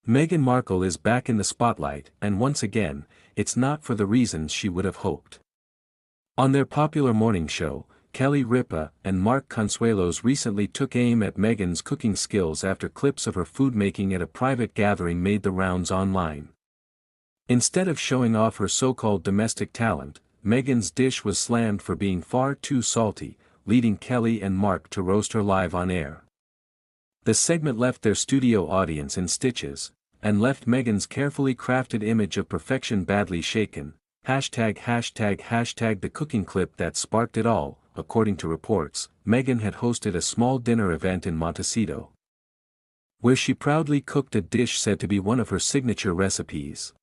Meghan Markle is back in the spotlight, and once again, it's not for the reasons she would have hoped. On their popular morning show, Ripa and Mark Consuelos recently took aim at Meghan's cooking skills after clips of her food making at a private gathering made the rounds online. Instead of showing off her so-called domestic talent, Meghan's dish was slammed for being far too salty, leading Kelly and Mark to roast her live on air. The segment left their studio audience in stitches, and left Meghan's carefully crafted image of perfection badly shaken. The cooking clip that sparked it all. According to reports, Meghan had hosted a small dinner event in Montecito, where she proudly cooked a dish said to be one of her signature recipes.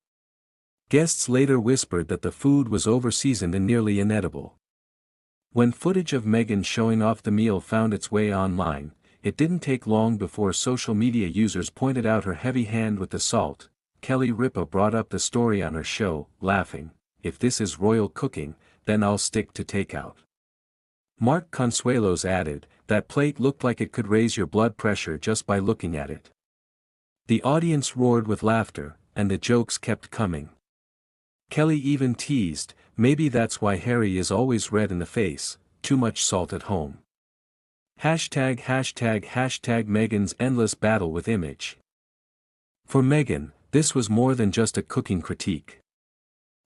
Guests later whispered that the food was over-seasoned and nearly inedible. When footage of Meghan showing off the meal found its way online, it didn't take long before social media users pointed out her heavy hand with the salt. Ripa brought up the story on her show, laughing, "If this is royal cooking, then I'll stick to takeout." Mark Consuelos added, "That plate looked like it could raise your blood pressure just by looking at it." The audience roared with laughter, and the jokes kept coming. Kelly even teased, "Maybe that's why Harry is always red in the face, too much salt at home." Meghan's endless battle with image. For Meghan, this was more than just a cooking critique.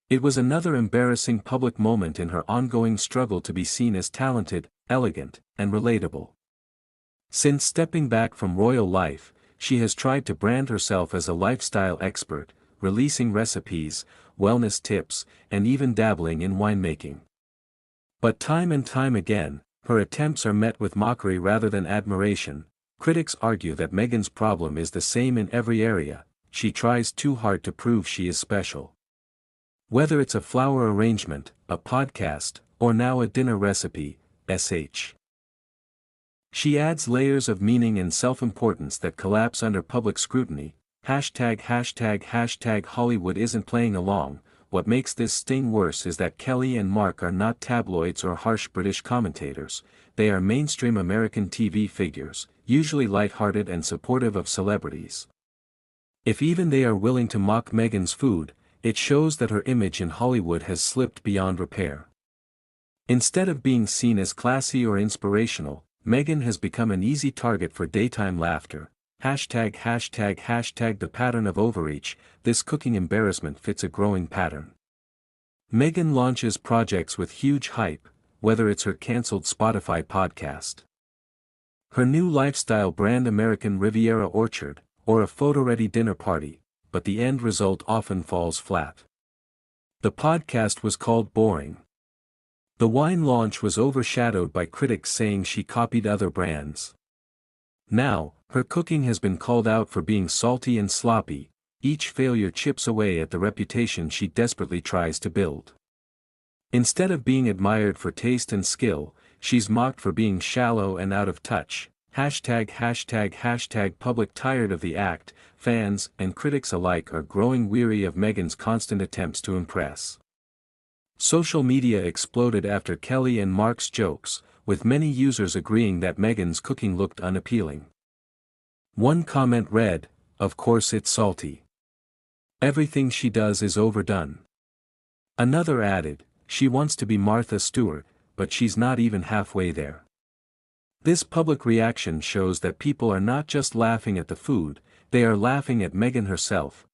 It was another embarrassing public moment in her ongoing struggle to be seen as talented, elegant, and relatable. Since stepping back from royal life, she has tried to brand herself as a lifestyle expert, releasing recipes, wellness tips, and even dabbling in winemaking. But time and time again, her attempts are met with mockery rather than admiration. Critics argue that Meghan's problem is the same in every area: she tries too hard to prove she is special. Whether it's a flower arrangement, a podcast, or now a dinner recipe, she adds layers of meaning and self-importance that collapse under public scrutiny. Hollywood isn't playing along. What makes this sting worse is that Kelly and Mark are not tabloids or harsh British commentators. They are mainstream American TV figures, usually light-hearted and supportive of celebrities. If even they are willing to mock Meghan's food, it shows that her image in Hollywood has slipped beyond repair. Instead of being seen as classy or inspirational, Meghan has become an easy target for daytime laughter. The pattern of overreach. This cooking embarrassment fits a growing pattern. Meghan launches projects with huge hype, whether it's her cancelled Spotify podcast, her new lifestyle brand American Riviera Orchard, or a photo-ready dinner party, but the end result often falls flat. The podcast was called boring. The wine launch was overshadowed by critics saying she copied other brands. Now, her cooking has been called out for being salty and sloppy. Each failure chips away at the reputation she desperately tries to build. Instead of being admired for taste and skill, she's mocked for being shallow and out of touch. Public tired of the act. Fans and critics alike are growing weary of Meghan's constant attempts to impress. Social media exploded after Kelly and Mark's jokes, with many users agreeing that Meghan's cooking looked unappealing. One comment read, "Of course it's salty. Everything she does is overdone." Another added, "She wants to be Martha Stewart, but she's not even halfway there." This public reaction shows that people are not just laughing at the food, they are laughing at Meghan herself.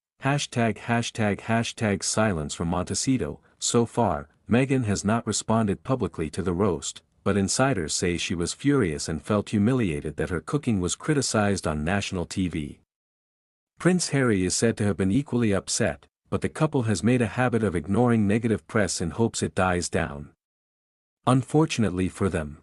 Silence from Montecito. So far, Meghan has not responded publicly to the roast, but insiders say she was furious and felt humiliated that her cooking was criticized on national TV. Prince Harry is said to have been equally upset, but the couple has made a habit of ignoring negative press in hopes it dies down. Unfortunately for them,